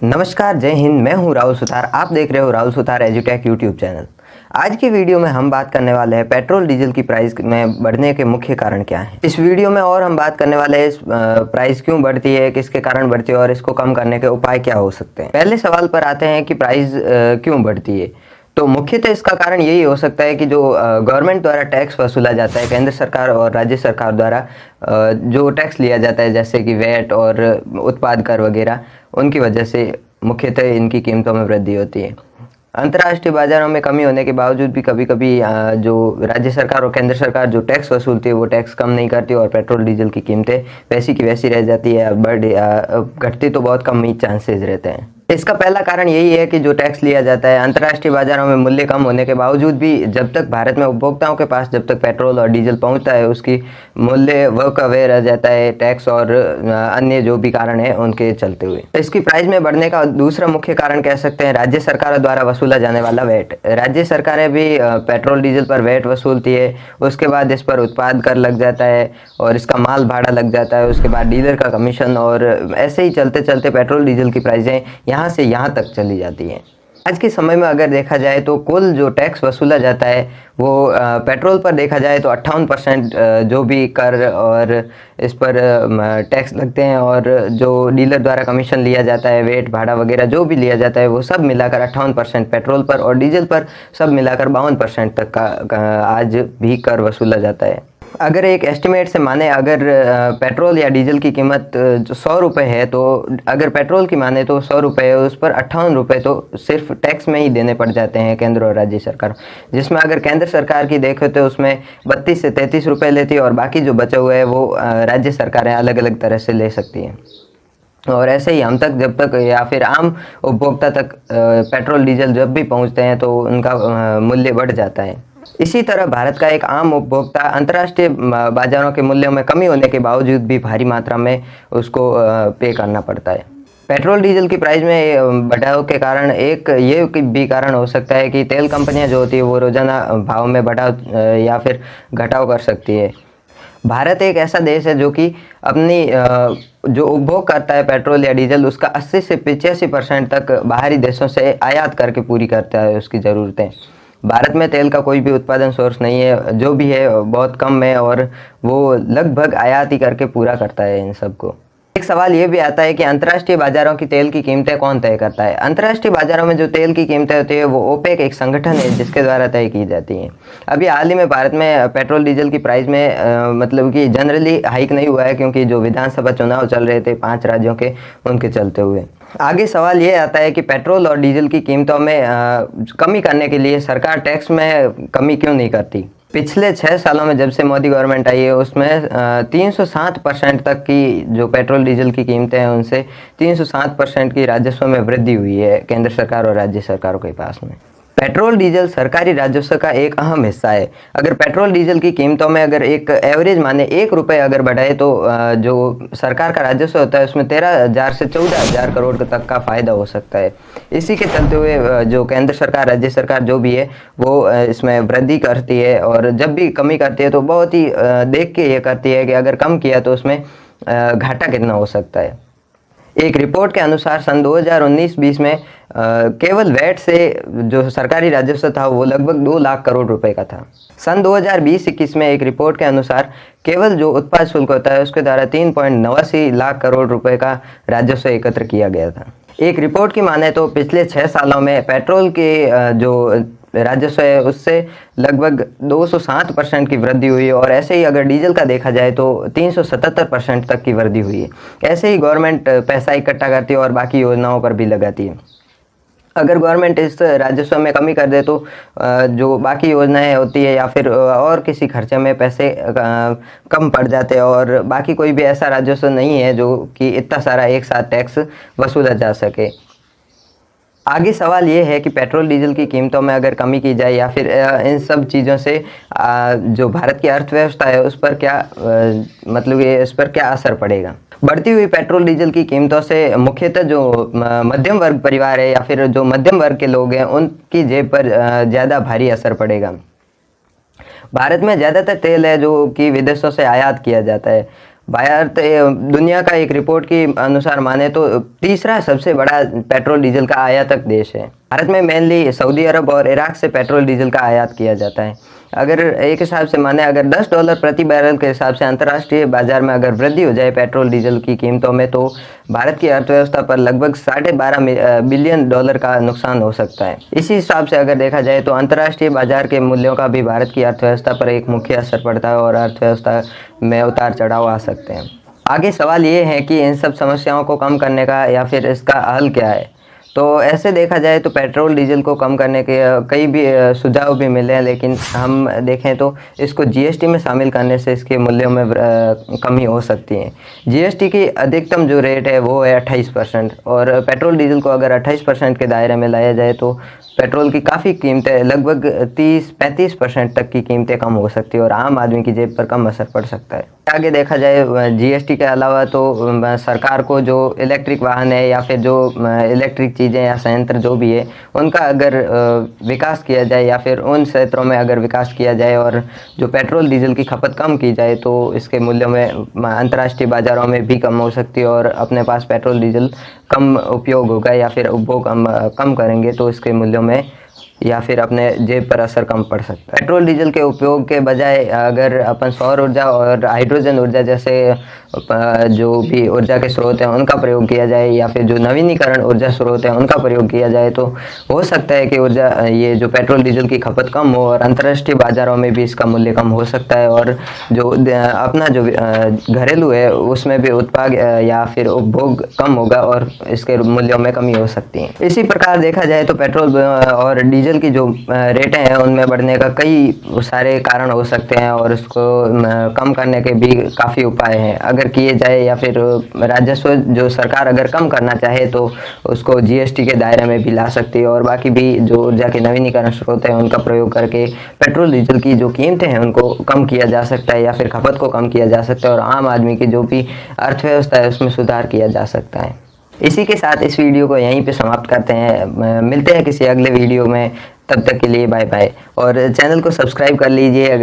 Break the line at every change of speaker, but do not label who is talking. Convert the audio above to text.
नमस्कार, जय हिंद। मैं हूं राहुल सुथार। आप देख रहे हो राहुल सुथार एजुटेक यूट्यूब चैनल। आज की वीडियो में हम बात करने वाले हैं पेट्रोल डीजल की प्राइस में बढ़ने के मुख्य कारण क्या हैं। इस वीडियो में और हम बात करने वाले हैं इस प्राइस क्यों बढ़ती है, किसके कारण बढ़ती है और इसको कम करने के उपाय क्या हो सकते हैं। पहले सवाल पर आते हैं कि प्राइस क्यों बढ़ती है। तो मुख्यतः इसका कारण यही हो सकता है कि जो गवर्नमेंट द्वारा टैक्स वसूला जाता है, केंद्र सरकार और राज्य सरकार द्वारा जो टैक्स लिया जाता है, जैसे कि वैट और उत्पाद कर वगैरह, उनकी वजह से मुख्यतः इनकी कीमतों में वृद्धि होती है। अंतर्राष्ट्रीय बाजारों में कमी होने के बावजूद भी कभी कभी जो राज्य सरकार और केंद्र सरकार जो टैक्स वसूलती है वो टैक्स कम नहीं करती और पेट्रोल डीजल की कीमतें वैसी की वैसी रह जाती है। घटती तो बहुत कम ही चांसेस रहते हैं। इसका पहला कारण यही है कि जो टैक्स लिया जाता है, अंतर्राष्ट्रीय बाजारों में मूल्य कम होने के बावजूद भी जब तक भारत में उपभोक्ताओं के पास जब तक पेट्रोल और डीजल पहुंचता है, उसकी मूल्य वह का वह रह जाता है, टैक्स और अन्य जो भी कारण है उनके चलते हुए। इसकी प्राइस में बढ़ने का दूसरा मुख्य कारण कह सकते हैं राज्य सरकारों द्वारा वसूला जाने वाला वैट। राज्य सरकारें भी पेट्रोल डीजल पर वैट वसूलती है, उसके बाद इस पर उत्पाद कर लग जाता है और इसका माल भाड़ा लग जाता है, उसके बाद डीलर का कमीशन, और ऐसे ही चलते चलते पेट्रोल डीजल की प्राइसें यहाँ से यहाँ तक चली जाती हैं। आज के समय में अगर देखा जाए तो कुल जो टैक्स वसूला जाता है वो पेट्रोल पर देखा जाए तो 58% जो भी कर और इस पर टैक्स लगते हैं, और जो डीलर द्वारा कमीशन लिया जाता है, वेट भाड़ा वगैरह जो भी लिया जाता है, वो सब मिलाकर 58% पेट्रोल पर और डीजल पर सब मिलाकर 52% तक का आज भी कर वसूला जाता है। अगर एक एस्टिमेट से माने, अगर पेट्रोल या डीजल की कीमत जो 100 रुपये है, तो अगर पेट्रोल की माने तो 100 रुपये है, उस पर 58 रुपये तो सिर्फ टैक्स में ही देने पड़ जाते हैं केंद्र और राज्य सरकार। जिसमें अगर केंद्र सरकार की देखें तो उसमें 32 से 33 रुपये लेती है और बाकी जो बचा हुआ है वो राज्य सरकारें अलग अलग तरह से ले सकती हैं। और ऐसे ही हम तक जब तक या फिर आम उपभोक्ता तक पेट्रोल डीजल जब भी पहुँचते हैं तो उनका मूल्य बढ़ जाता है। इसी तरह भारत का एक आम उपभोक्ता अंतर्राष्ट्रीय बाजारों के मूल्यों में कमी होने के बावजूद भी भारी मात्रा में उसको पे करना पड़ता है। पेट्रोल डीजल की प्राइस में बढ़ाव के कारण एक ये भी कारण हो सकता है कि तेल कंपनियां जो होती है वो रोजाना भाव में बढ़ाव या फिर घटाव कर सकती है। भारत एक ऐसा देश है जो कि अपनी जो उपभोग करता है पेट्रोल या डीजल, उसका 80 से 85% तक बाहरी देशों से आयात करके पूरी करता है उसकी ज़रूरतें। भारत में तेल का कोई भी उत्पादन सोर्स नहीं है, जो भी है बहुत कम है और वो लगभग आयात ही करके पूरा करता है इन सबको। एक सवाल ये भी आता है कि अंतर्राष्ट्रीय बाजारों की तेल की कीमतें कौन तय करता है। अंतर्राष्ट्रीय बाजारों में जो तेल की कीमतें होती है वो ओपेक एक संगठन है जिसके द्वारा तय की जाती हैं। अभी हाल ही में भारत में पेट्रोल डीजल की प्राइस में मतलब कि जनरली हाइक नहीं हुआ है, क्योंकि जो विधानसभा चुनाव चल रहे थे 5 राज्यों के, उनके चलते हुए। आगे सवाल ये आता है कि पेट्रोल और डीजल की कीमतों में कमी करने के लिए सरकार टैक्स में कमी क्यों नहीं करती। पिछले 6 सालों में जब से मोदी गवर्नमेंट आई है उसमें 307% तक की जो पेट्रोल डीजल की कीमतें हैं उनसे 307% की राजस्व में वृद्धि हुई है केंद्र सरकार और राज्य सरकारों के पास में। पेट्रोल डीजल सरकारी राजस्व का एक अहम हिस्सा है। अगर पेट्रोल डीजल की कीमतों में अगर एक एवरेज माने 1 रुपये अगर बढ़ाए तो जो सरकार का राजस्व होता है उसमें 13,000 से 14,000 करोड़ तक का फायदा हो सकता है। इसी के चलते हुए जो केंद्र सरकार राज्य सरकार जो भी है वो इसमें वृद्धि करती है, और जब भी कमी करती है तो बहुत ही देख के ये करती है कि अगर कम किया तो उसमें घाटा कितना हो सकता है। एक रिपोर्ट के अनुसार सन 2019-20 में केवल वैट से जो सरकारी राजस्व था वो लगभग 2 लाख करोड़ रुपए का था। सन 2020-21 में एक रिपोर्ट के अनुसार केवल जो उत्पाद शुल्क होता है उसके द्वारा 3.89 लाख करोड़ रुपए का राजस्व एकत्र किया गया था। एक रिपोर्ट की माने तो पिछले 6 सालों में पेट्रोल के जो राजस्व है उससे लगभग 207% की वृद्धि हुई है, और ऐसे ही अगर डीजल का देखा जाए तो 377% तक की वृद्धि हुई है। ऐसे ही गवर्नमेंट पैसा इकट्ठा करती है और बाकी योजनाओं पर भी लगाती है। अगर गवर्नमेंट इस राजस्व में कमी कर दे तो जो बाकी योजनाएं होती है या फिर और किसी खर्चे में पैसे कम पड़ जाते हैं, और बाकी कोई भी ऐसा राजस्व नहीं है जो कि इतना सारा एक साथ टैक्स वसूला जा सके। आगे सवाल ये है कि पेट्रोल डीजल की कीमतों में अगर कमी की जाए या फिर इन सब चीज़ों से जो भारत की अर्थव्यवस्था है उस पर क्या मतलब ये इस पर क्या असर पड़ेगा। बढ़ती हुई पेट्रोल डीजल की कीमतों से मुख्यतः जो मध्यम वर्ग परिवार है या फिर जो मध्यम वर्ग के लोग हैं उनकी जेब पर ज़्यादा भारी असर पड़ेगा। भारत में ज़्यादातर तेल है जो कि विदेशों से आयात किया जाता है, भारत दुनिया का एक रिपोर्ट के अनुसार माने तो तीसरा सबसे बड़ा पेट्रोल डीजल का आयातक देश है। भारत में मेनली सऊदी अरब और इराक से पेट्रोल डीजल का आयात किया जाता है। अगर एक हिसाब से माने अगर $10 प्रति बैरल के हिसाब से अंतर्राष्ट्रीय बाजार में अगर वृद्धि हो जाए पेट्रोल डीजल की कीमतों में, तो भारत की अर्थव्यवस्था पर लगभग $12.5 बिलियन का नुकसान हो सकता है। इसी हिसाब से अगर देखा जाए तो अंतर्राष्ट्रीय बाजार के मूल्यों का भी भारत की अर्थव्यवस्था पर एक मुख्य असर पड़ता है और अर्थव्यवस्था में उतार चढ़ाव आ सकते हैं। आगे सवाल ये है कि इन सब समस्याओं को कम करने का या फिर इसका हल क्या है। तो ऐसे देखा जाए तो पेट्रोल डीजल को कम करने के कई भी सुझाव भी मिले हैं, लेकिन हम देखें तो इसको जीएसटी में शामिल करने से इसके मूल्यों में कमी हो सकती है। जीएसटी की अधिकतम जो रेट है वो है 28%, और पेट्रोल डीजल को अगर 28% के दायरे में लाया जाए तो पेट्रोल की काफ़ी कीमतें लगभग 30-35% तक की कीमतें कम हो सकती है और आम आदमी की जेब पर कम असर पड़ सकता है। आगे देखा जाए जीएसटी के अलावा तो सरकार को जो इलेक्ट्रिक वाहन है या फिर जो इलेक्ट्रिक चीज़ें या संयंत्र जो भी है उनका अगर विकास किया जाए या फिर उन क्षेत्रों में अगर विकास किया जाए और जो पेट्रोल डीजल की खपत कम की जाए तो इसके मूल्यों में अंतर्राष्ट्रीय बाज़ारों में भी कम हो सकती है और अपने पास पेट्रोल डीजल कम उपयोग होगा या फिर उपभोग कम करेंगे तो इसके मूल्यों में या फिर अपने जेब पर असर कम पड़ सकता है। पेट्रोल डीजल के उपयोग के बजाय अगर अपन सौर ऊर्जा और हाइड्रोजन ऊर्जा जैसे जो भी ऊर्जा के स्रोत हैं उनका प्रयोग किया जाए या फिर जो नवीनीकरण ऊर्जा स्रोत हैं उनका प्रयोग किया जाए तो हो सकता है कि ऊर्जा ये जो पेट्रोल डीजल की खपत कम हो और अंतर्राष्ट्रीय बाज़ारों में भी इसका मूल्य कम हो सकता है और जो अपना जो घरेलू है उसमें भी उत्पाद या फिर उपभोग कम होगा और इसके मूल्यों में कमी हो सकती है। इसी प्रकार देखा जाए तो पेट्रोल और डीजल की जो रेटें हैं उनमें बढ़ने का कई सारे कारण हो सकते हैं और उसको कम करने के भी काफ़ी उपाय हैं अगर किए जाए, या फिर राजस्व जो सरकार अगर कम करना चाहे तो उसको जीएसटी के दायरे में भी ला सकती है और बाकी भी जो ऊर्जा के नवीनीकरण स्रोत हैं उनका प्रयोग करके पेट्रोल डीजल की जो कीमतें हैं उनको कम किया जा सकता है या फिर खपत को कम किया जा सकता है और आम आदमी की जो भी अर्थव्यवस्था है उसमें सुधार किया जा सकता है। इसी के साथ इस वीडियो को यहीं पे समाप्त करते हैं। मिलते हैं किसी अगले वीडियो में, तब तक के लिए बाय बाय और चैनल को सब्सक्राइब कर लीजिए।